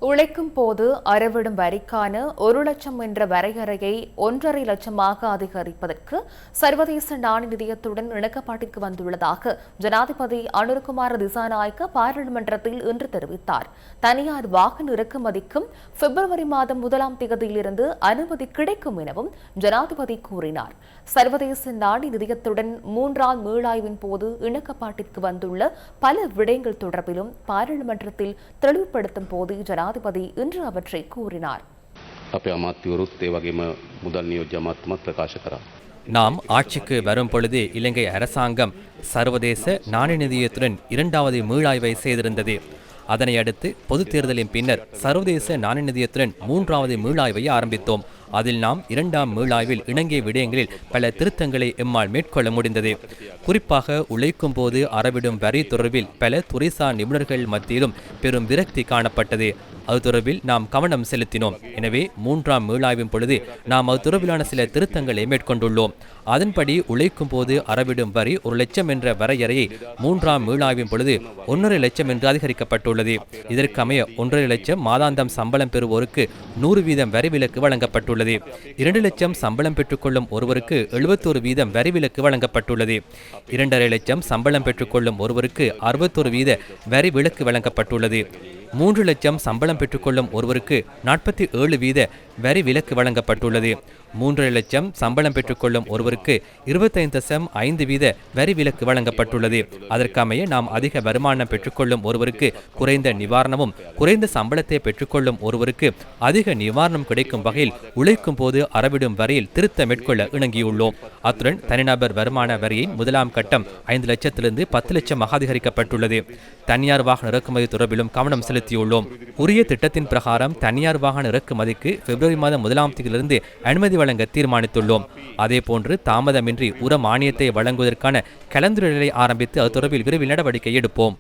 உழைக்கும் போது அறவிடும் வரிக்கான 1,00,000 என்ற வரையறையை 1,50,000 லட்சமாக அதிகரிப்பதற்கு சர்வதேச நாணய நிதியத்துடன் இணக்கப்பாட்டிற்கு வந்துள்ளதாக ஜனாதிபதி அனுரகுமார திசாநாயக்க பாராளுமன்றத்தில் இன்று தெரிவித்தார். தனியார் வாகன இறக்குமதிக்கும் பிப்ரவரி மாதம் 1ஆம் தேதியிலிருந்து அனுமதி கிடைக்கும் எனவும் ஜனாதிபதி கூறினார். சர்வதேச நாணய நிதியத்துடன் 3ஆம் மீளாய்வின் போது இணக்கப்பாட்டிற்கு வந்துள்ள பல விடயங்கள் தொடர்பிலும் பாராளுமன்றத்தில் தெளிவுபடுத்தும் போது ஜனாதிபதி இன்று அவற்றை கூறினார். நாம் ஆட்சிக்கு வரும் பொழுது இலங்கை அரசாங்கம் சர்வதேச நாணய நிதியத்துடன் 2வது மீளாய்வை செய்திருந்தது. அதனை அடுத்து பொதுத் தேர்தலின் பின்னர் சர்வதேச நாணய நிதியத்துடன் 3வது மீளாய்வை ஆரம்பித்தோம். அதில் நாம் 2ஆம் மீளாய்வில் இணங்கிய விடயங்களில் பல திருத்தங்களை எம்மால் மேற்கொள்ள முடிந்தது. குறிப்பாக உழைக்கும் போது அறவிடும் வரி தொடர்பில் பல துறைசார் நிபுணர்கள் மத்தியிலும் பெரும் விரக்தி காணப்பட்டது. அது தொடர்பில் நாம் கவனம் செலுத்தினோம். எனவே 3ஆம் மீளாய்வின் பொழுது நாம் அது தொடர்பிலான சில திருத்தங்களை மேற்கொண்டுள்ளோம். அதன்படி உழைக்கும் போது அறவிடும் வரி 1,00,000 என்ற வரையறையை 3ஆம் மீளாய்வின் பொழுது 1,50,000 என்று அதிகரிக்கப்பட்டுள்ளது. இதற்கமைய 1,50,000 மாதாந்தம் சம்பளம் பெறுவோருக்கு 100% வரி விலக்கு வழங்கப்பட்டுள்ளது. 2,00,000 சம்பளம் பெற்றுக்கொள்ளும் ஒருவருக்கு 71% வரி விலக்கு வழங்கப்பட்டுள்ளது. 2,50,000 சம்பளம் பெற்றுக்கொள்ளும் ஒருவருக்கு 61% வரி விலக்கு வழங்கப்பட்டுள்ளது. 3,00,000 சம்பளம் பெற்றுக்கொள்ளும் ஒருவருக்கு 47% வரி விலக்கு வழங்கப்பட்டுள்ளது. 3,50,000 சம்பளம் பெற்றுக்கொள்ளும் ஒருவருக்கு 25.5% வரி விலக்கு வழங்கப்பட்டுள்ளது. அதற்கமைய நாம் அதிக வருமானம் பெற்றுக்கொள்ளும் ஒருவருக்கு குறைந்த நிவாரணமும், குறைந்த சம்பளத்தை பெற்றுக்கொள்ளும் ஒருவருக்கு அதிக நிவாரணம் கிடைக்கும் வகையில் உழைக்கும் போது அறவிடும் வரியில் திருத்த மேற்கொள்ள இணங்கியுள்ளோம். அத்துடன் தனிநபர் வருமான வரியின் 1ஆம் கட்டம் 5 லட்சத்திலிருந்து 10 லட்சமாக அதிகரிக்கப்பட்டுள்ளது. தனியார் வாகன இறக்குமதி தொடர்பிலும் கவனம் செலுத்தியுள்ளோம். உரிய திட்டத்தின் பிரகாரம் தனியார் வாகன இறக்குமதிக்கு பிப்ரவரி மாதம் 1ஆம் தேதியிலிருந்து அனுமதி வழங்க தீர்மானித்துள்ளோம். அதேபோன்று தாமதமின்றி உர மானியத்தை வழங்குவதற்கான கலந்துரையாடலை ஆரம்பித்து அது தொடர்பில் விரைவில் நடவடிக்கை எடுப்போம்.